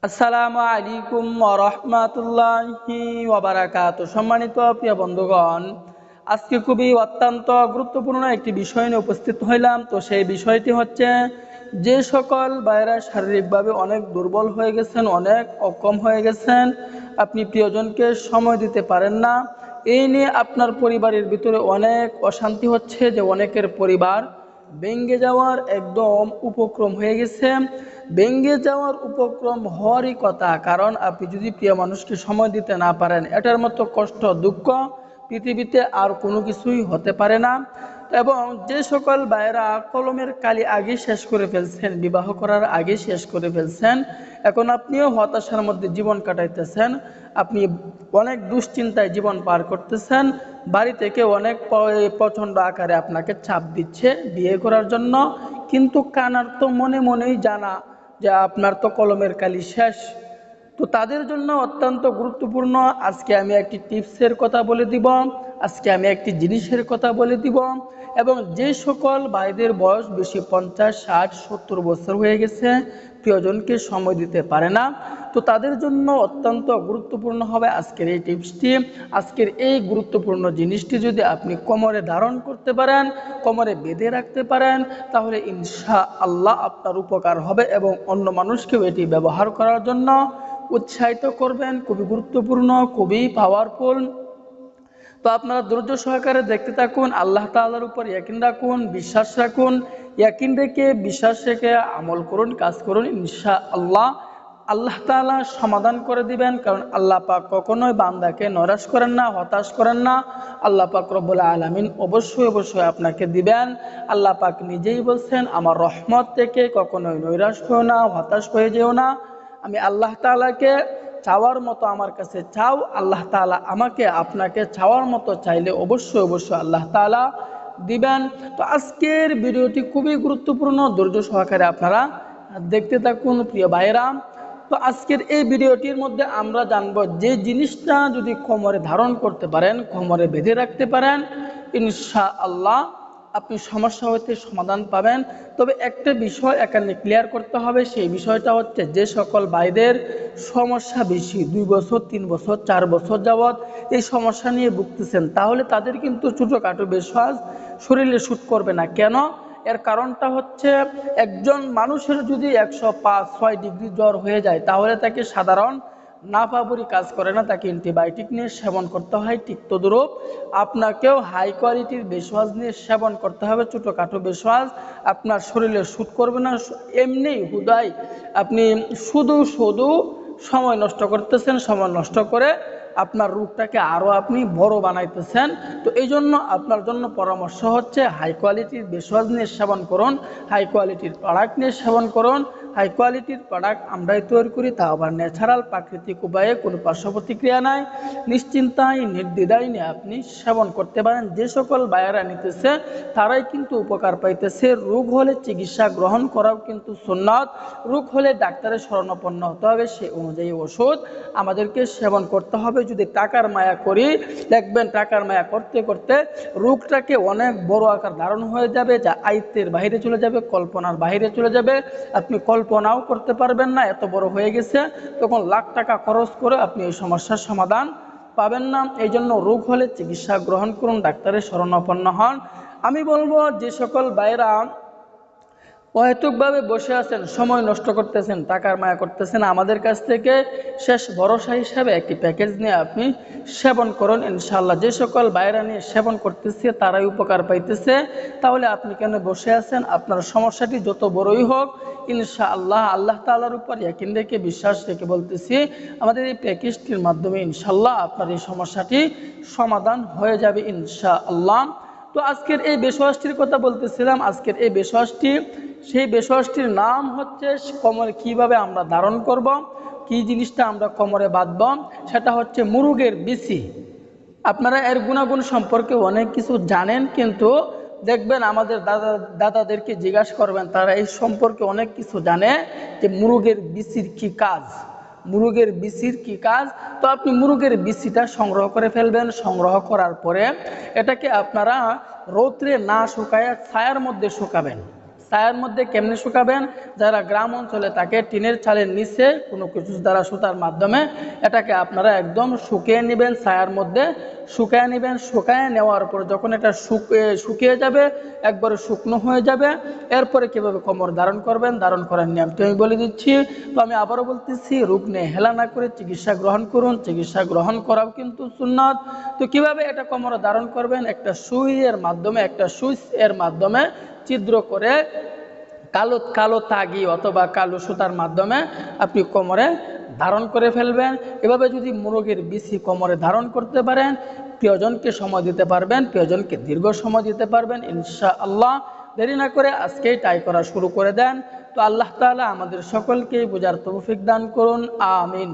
আসসালামু আলাইকুম ওয়া রাহমাতুল্লাহি ওয়া বারাকাতুহু। সম্মানিত প্রিয় বন্ধুগণ, আজকে খুবই অত্যন্ত গুরুত্বপূর্ণ একটি বিষয় নিয়ে উপস্থিত হইলাম। তো সেই বিষয়টি হচ্ছে, যে সকল ভাইরা শারীরিকভাবে অনেক দুর্বল হয়ে গেছেন, অনেক অক্ষম হয়ে গেছেন, আপনি প্রিয়জনকে সময় দিতে পারেন না, এই নিয়ে আপনার পরিবারের ভিতরে অনেক অশান্তি হচ্ছে, যে অনেকের পরিবার ভেঙে যাওয়ার একদম উপক্রম হয়ে গেছে। ভেঙে যাওয়ার উপক্রম হওয়ারই কথা, কারণ আপনি যদি প্রিয় মানুষকে সময় দিতে না পারেন, এটার মতো কষ্ট দুঃখ পৃথিবীতে আর কোনো কিছুই হতে পারে না। এবং যে সকল ভাইয়েরা কলমের কালি আগে শেষ করে ফেলছেন, বিবাহ করার আগে শেষ করে ফেলছেন, এখন আপনিও হতাশার মধ্যে জীবন কাটাইতেছেন, আপনি অনেক দুশ্চিন্তায় জীবন পার করতেছেন, বাড়ি থেকে অনেক প্রচণ্ড আকারে আপনাকে চাপ দিচ্ছে বিয়ে করার জন্য, কিন্তু কানার তো মনে মনেই জানা যে আপনার তো কলমের কালি শেষ। তো তাদের জন্য অত্যন্ত গুরুত্বপূর্ণ, আজকে আমি একটি টিপসের কথা বলে দিব, আজকে আমি একটি জিনিসের কথা বলে দিব। এবং যে সকল ভাইদের বয়স বেশি 50, 60, 70 বছর হয়ে গেছে, প্রিয়জনকে সময় দিতে পারে না, তো তাদের জন্য অত্যন্ত গুরুত্বপূর্ণ হবে আজকের এই টিপসটি। আজকের এই গুরুত্বপূর্ণ জিনিসটি যদি আপনি কোমরে ধারণ করতে পারেন, কোমরে বেঁধে রাখতে পারেন, তাহলে ইনশাআল্লাহ আপনার উপকার হবে এবং অন্য মানুষকেও এটি ব্যবহার করার জন্য উৎসাহিত করবেন। খুবই গুরুত্বপূর্ণ, খুবই পাওয়ারফুল। তো আপনারা ধৈর্য সহকারে দেখতে থাকুন, আল্লাহ তাআলার উপর ইয়াকিন রাখুন, বিশ্বাস রাখুন, ইয়াকিন রেখে বিশ্বাস রেখে আমল করুন, কাজ করুন, ইনশাআল্লাহ আল্লাহ তাআলা সমাধান করে দিবেন। কারণ আল্লাহ পাক কখনোই বান্দাকে নৈরাশ করেন না, হতাশ করেন না। আল্লাহ পাক রব্বুল আলামিন অবশ্যই অবশ্যই আপনাকে দিবেন। আল্লাহ পাক নিজেই বলছেন, আমার রহমত থেকে কখনোই নৈরাশ হও না, হতাশ হয়ে যেও না। আমি আল্লাহ তাআলাকে চাওয়ার মতো আমার কাছে চাও, আল্লাহ তাআলা আমাকে আপনাকে চাওয়ার মতো চাইলে অবশ্যই অবশ্যই আল্লাহ তাআলা দিবেন। তো আজকের ভিডিওটি খুবই গুরুত্বপূর্ণ, ধৈর্য সহকারে আপনারা দেখতে থাকুন প্রিয় ভাইরা। তো আজকের এই ভিডিওটির মধ্যে আমরা জানবো, যে জিনিসটা যদি কোমরে ধারণ করতে পারেন, কোমরে বেঁধে রাখতে পারেন, ইনশাআল্লাহ আপনি সমস্যা হইতে সমাধান পাবেন। তবে একটা বিষয় এখানে ক্লিয়ার করতে হবে, সেই বিষয়টা হচ্ছে, যে সকল ভাইদের সমস্যা বেশি, 2 বছর 3 বছর 4 বছর যাবৎ এই সমস্যা নিয়ে ভুগতেছেন, তাহলে তাদের কিন্তু ছোটোখাটো বেশওয়াজ শরীরে শ্যুট করবে না। কেন? এর কারণটা হচ্ছে, একজন মানুষের যদি 105-6 ডিগ্রি জ্বর হয়ে যায়, তাহলে তাকে সাধারণ নাফাবুরি কাজ করে না, তাকে অ্যান্টিবায়োটিক নিয়ে সেবন করতে হয়। ঠিক তদ্রূপ আপনাকেও হাই কোয়ালিটির বেশওয়াজ নিয়ে সেবন করতে হবে। ছোটোখাটো বেশওয়াজ আপনার শরীরে শ্যুট করবে না। এমনি হুদাই আপনি শুধু শুধু সময় নষ্ট করতেছেন, সময় নষ্ট করে আপনার রোগটাকে আরও আপনি বড় বানাইতেছেন। তো এই জন্য আপনার জন্য পরামর্শ হচ্ছে, হাই কোয়ালিটির বেশওয়াজ নিয়ে সেবন করুন, হাই কোয়ালিটির প্রোডাক্ট নিয়ে সেবন করুন। হাই কোয়ালিটির প্রোডাক্ট আমরাই তৈরি করি, তা আবার ন্যাচারাল প্রাকৃতিক উপায়ে, কোনো পার্শ্ব প্রতিক্রিয়া নাই, নিশ্চিন্তায় নির্দ্বিধায় নিয়ে আপনি সেবন করতে পারেন। যে সকল বায়েরা নিতেছে তারাই কিন্তু উপকার পাইতেছে। রোগ হলে চিকিৎসা গ্রহণ করাও কিন্তু সুন্নাত। রোগ হলে ডাক্তারের শরণাপন্ন হতে হবে, সে অনুযায়ী ওষুধ আমাদেরকে সেবন করতে হবে। যদি টাকার মায়া করি, দেখবেন টাকার মায়া করতে করতে রোগটাকে অনেক বড় আকার ধারণ হয়ে যাবে, যা আয়ত্তের বাইরে চলে যাবে, কল্পনার বাইরে চলে যাবে। আপনি কল্পনাও করতে পারবেন না, এত বড় হয়ে গেছে। তখন লাখ টাকা খরচ করে আপনি এই সমস্যার সমাধান পাবেন না। এই জন্য রোগ হলে চিকিৎসা গ্রহণ করুন, ডাক্তারের শরণাপন্ন হন। আমি বলবো, যে সকল ভাইরা অহেতুকভাবে বসে আছেন, সময় নষ্ট করতেছেন, টাকার মায়া করতেছেন, আমাদের কাছ থেকে শেষ ভরসা হিসাবে একটি প্যাকেজ নিয়ে আপনি সেবন করুন। ইনশাআল্লাহ যে সকল ভাইরা নিয়ে সেবন করতেছে তারাই উপকার পাইতেছে। তাহলে আপনি কেন বসে আছেন? আপনার সমস্যাটি যত বড়ই হোক, ইনশাআল্লাহ আল্লাহ তাআলার উপর ইয়াকিন রেখে বিশ্বাস রেখে বলতেছি, আমাদের এই প্যাকেজটির মাধ্যমে ইনশাআল্লাহ আপনার এই সমস্যাটি সমাধান হয়ে যাবে ইনশাআল্লাহ। তো আজকের এই বেশওয়াজটির কথা বলতেছিলাম। আজকের এই বেশওয়াজটি, সেই বেশওয়াজটির নাম হচ্ছে, কোমরে কিভাবে আমরা ধারণ করব, কি জিনিসটা আমরা কোমরে বাঁধব, সেটা হচ্ছে মুরগের বিচি। আপনারা এর গুণাগুণ সম্পর্কে অনেক কিছু জানেন, কিন্তু দেখবেন আমাদের দাদাদেরকে জিজ্ঞাসা করবেন, তারা এই সম্পর্কে অনেক কিছু জানে, যে মুরগের বিচির কি কাজ, মুরগের বিচির কি কাজ। তো আপনি মুরগের বিচিটা সংগ্রহ করে ফেলবেন। সংগ্রহ করার পরে এটাকে আপনারা রৌদ্রে না শুকায় ছায়ার মধ্যে শুকাবেন। ছায়ার মধ্যে কেমনে শুকাবেন? যারা গ্রাম অঞ্চলে থাকে টিনের চালের নিচে কোনো কিছু দ্বারা সুতার মাধ্যমে এটাকে আপনারা একদম শুকিয়ে নেবেন, ছায়ার মধ্যে শুকিয়ে নেবেন। শুকিয়ে নেওয়ার পর যখন এটা শুকিয়ে যাবে, একবারে শুকনো হয়ে যাবে, এরপরে কীভাবে কোমর ধারণ করবেন, ধারণ করার নিয়মটি আমি বলে দিচ্ছি। তো আমি আবারও বলতেছি, রোগ নিয়ে হেলা না করে চিকিৎসা গ্রহণ করুন, চিকিৎসা গ্রহণ করাও কিন্তু সুন্নাত। তো কিভাবে এটা কোমরে ধারণ করবেন? একটা সুইয়ের মাধ্যমে, একটা সুইচ এর মাধ্যমে ছিদ্র করে কালো কালো তাগি অথবা কালো সুতার মাধ্যমে আপনি কোমরে ধারণ করে ফেলবেন। এভাবে যদি মুরগির বিচি কোমরে ধারণ করতে পারেন, প্রিয়জনকে সময় দিতে পারবেন, প্রিয়জনকে দীর্ঘ সময় দিতে পারবেন ইনশাআল্লাহ। দেরি না করে আজকেই ট্রাই করা শুরু করে দেন। তো আল্লাহ তাআলা আমাদের সকলকেই বোঝার তৌফিক দান করুন, আমিন।